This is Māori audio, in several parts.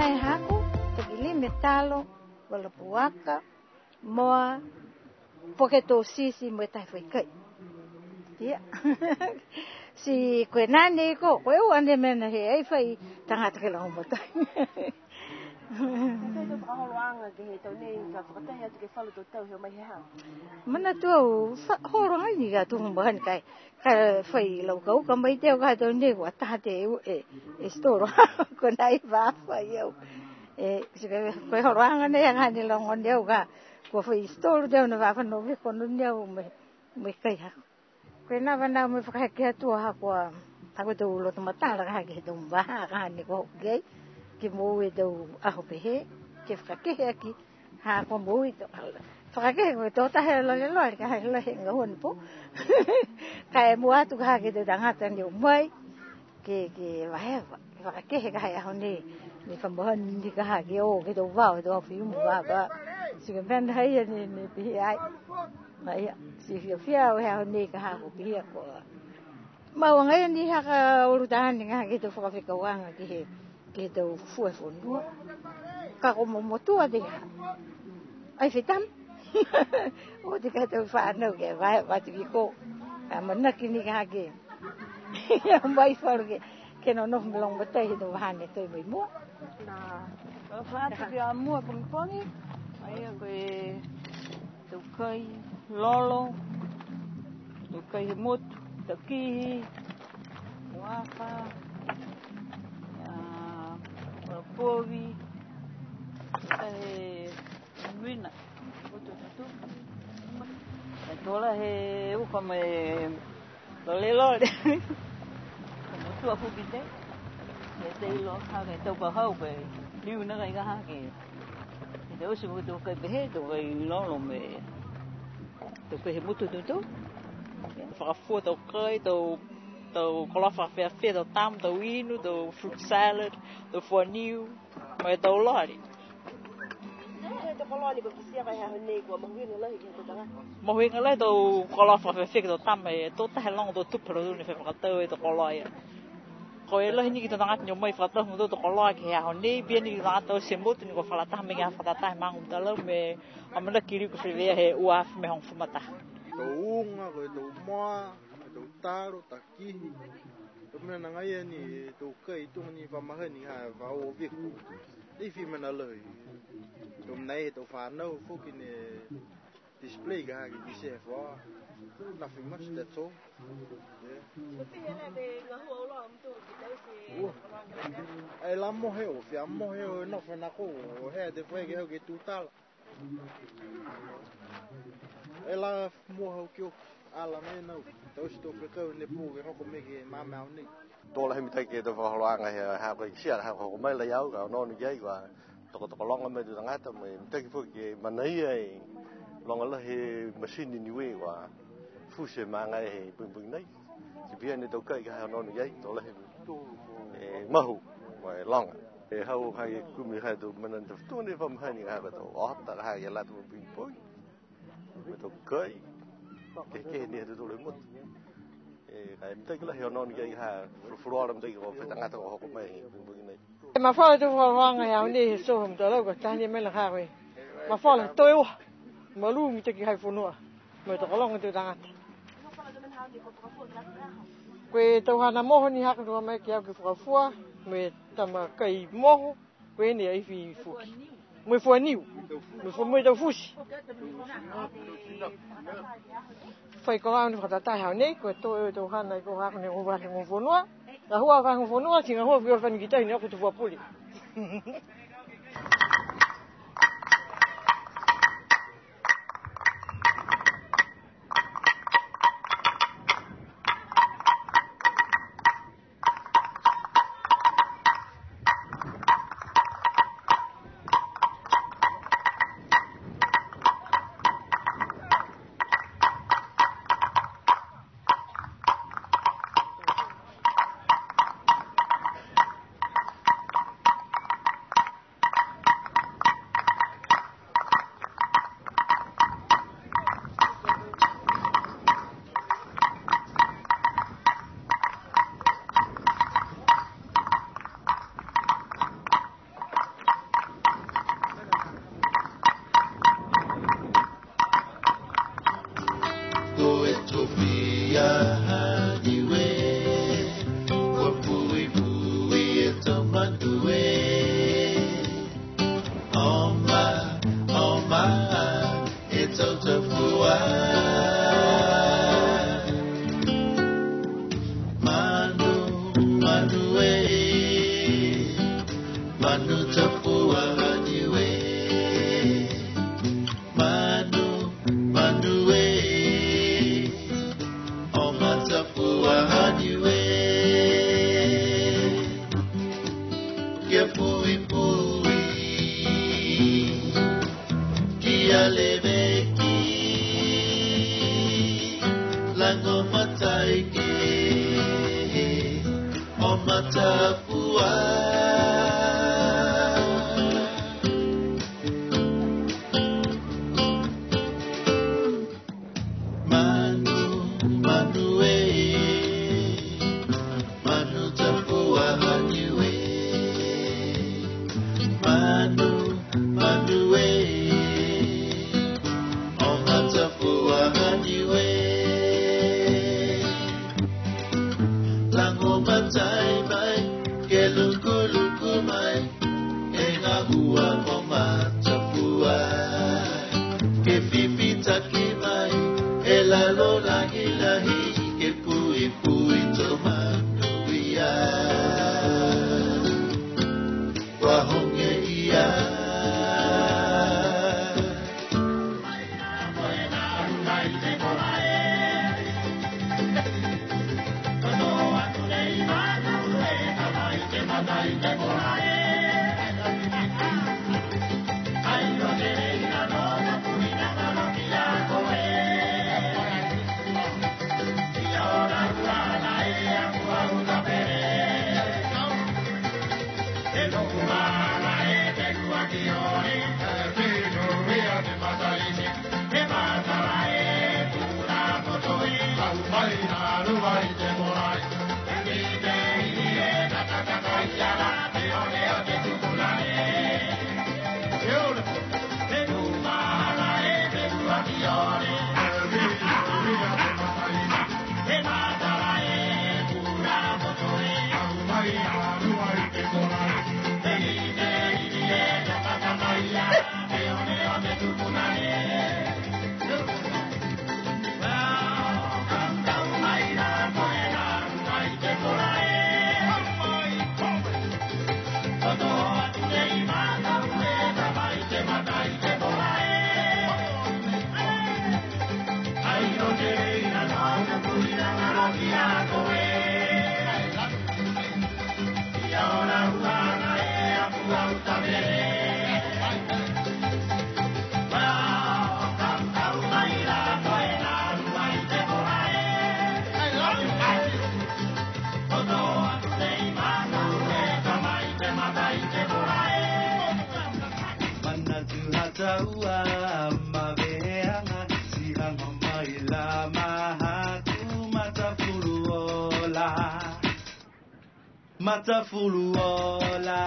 mai haku, takili metalo, wala puaka, moa, poke tō sisi mo tai whai kai. Ia. Si koe nane ko, koe o ane mena he ai whai tangata ke lau motai. Mana tu horo ai ni ga tu mbahan kai ka fai lau kau ka mai teo ka tu ni wa ta te e storo ko nai va fa yo se ko horo anga ne anga ni lo ngon deu ka ko fai storo deu na va fa no vi ko no deu me kai ha ko na va na me fa ka tu ha ko ta ko tu lo tu mata la ka ke tu va ka ni ko ge ki mo e do a ho pe he ke fa ke aki ha ko mo i to fa ke ko to ta he lo ka he lo he ngon po ka e mo atu ka ke te danga tan yo mai ke va he fa ke he ka ha ni fa mo ni ka ha ke o ke do va do fi mu ba si ke ben hai ni pi ai mai si fia o ha ni ka ha ko pi ko ma wa ngai ni ha ka o ta ni ka ke to fa ka wanga ke he ke tau fua fonua. Ka ko mo motua de. Ai fitam. O te ka tau whanau ke vai te ko. Ka mana kini ka ke. Ya mai for ke no no mlong bata he do hane toi mai mo. Na fa te bia mo pon poni. Ai ko tu kai lolo. Tu kai mot te ki. Wafa. Povi, mina, tu, tola he u como lolelo, como tu afu bite, te lo ha ke to pa hau pe, liu na ga ha ke, te o se mo to ke be to ke lo me, to ke mo tu, fa fo to kai to kolofa fe to tam to inu to fruit salad to foniu mai to lori to koloni ko kisia ka ha nei ko mo ngin le ke tanga mo ngin le to kolofa fe to tam mai to ta long to pro ni fe ka to koloi ko ele ni ki to tanga nyo mai fa to to koloi ke ha nei bien ni la to semut ni ko fala ta me ga fa ta mang ta lo me amana kiri ko fe he uaf me hong fumata to unga ko to moa to taro takihi to mena ngai ni to kai tu ni fa ma ni ha va o vi ku di fi mena le to nei to fa no fu ki ne display ga ki di se fa nothing much that's all ai la mo he o fi mo he no fa na ko he de foi ke tu tal ai la mo ho ki ala me no to sto pe ko ne pu ke ko me ke ma ma ni to la mi tai ke to fa lo nga ha ko sia ha ko me la yau ga no ni jai wa to long me tu nga ta me tai fu ke ma nei ai long la he machine ni we wa fu se ma nga he bung bung nei si bien ni to kai ga no ni jai to la he ma hu wa long e ha o ha ku mi ha do man to ni fa ma ni ha ko to o ta ha ya la tu ping poi me to kai ke ni do le mot kai mta kila he non ke ha fluora mta ko fe tanga to ko mai bu ni ma fa to fa nga ya ni so hum to lo ko ta ni me la ha we ma fa la to yo ma lu mi te ki ha fu no me to ko long te tanga ko to ha na mo ni ha ko me ki ha ki fu me ta ma kai mo ko ni ai fi fu me fu niu me fu me to fu phải có ăn phải ta hảo nấy của tôi han này có ăn này có ăn ngon phun nữa là hoa ăn phun nữa thì hoa vừa phân cái tay nó cũng chụp bụi Matafuluola,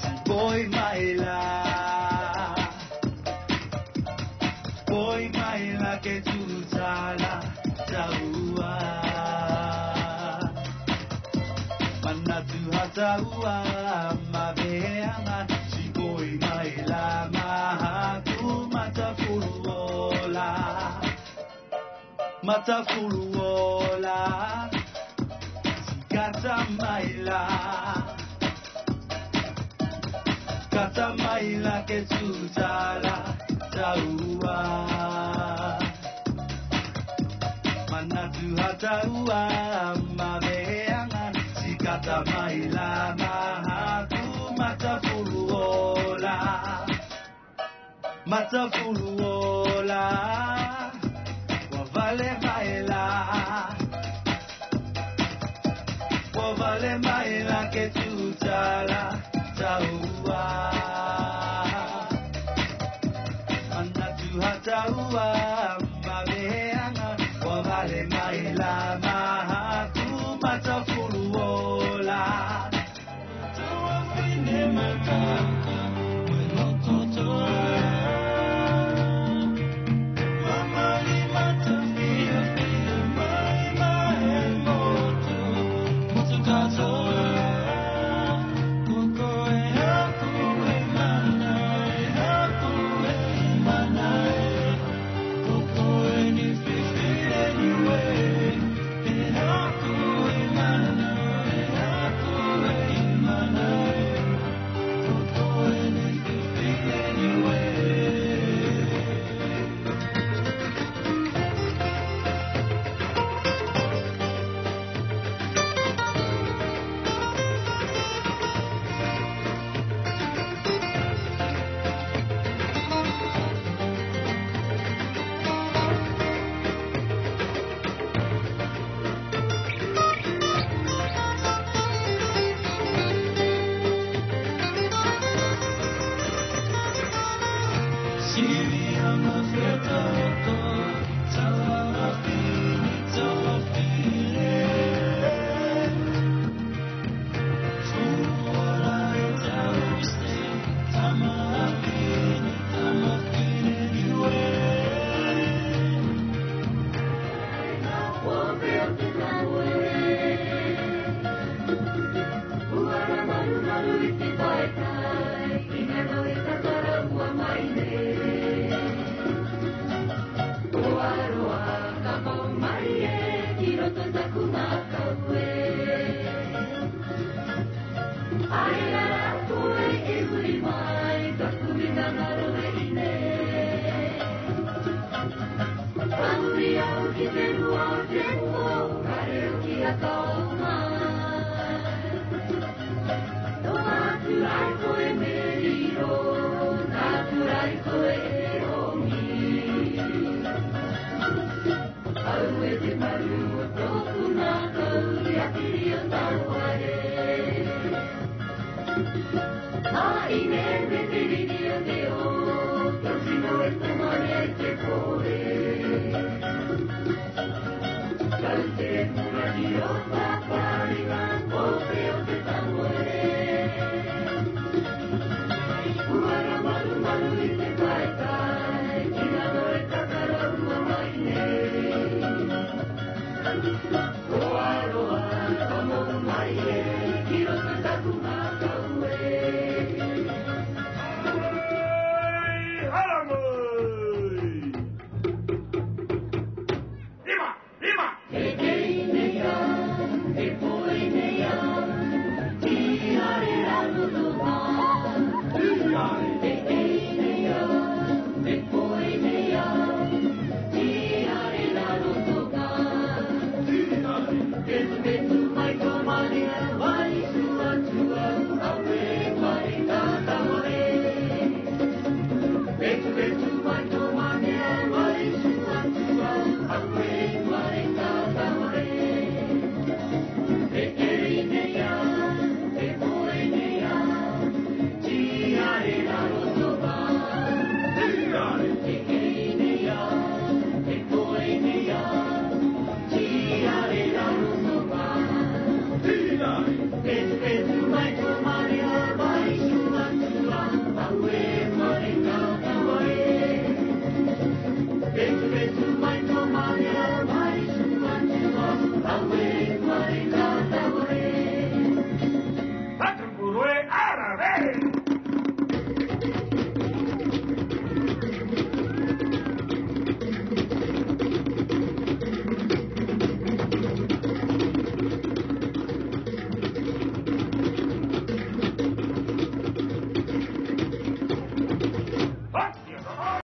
si boy maila que tu sala taua, manatu hataua mabeanga, si boy maila mahaku matafuluola. Kata maila que tu sala taua, manatu hataua mabeanga, si kata maila mahaku matafuluola, wavale maila que tu sala taua, manatu hataua mabeanga, wavale maila mahaku matafuluola, tuafine makaka wenototoa. Cante,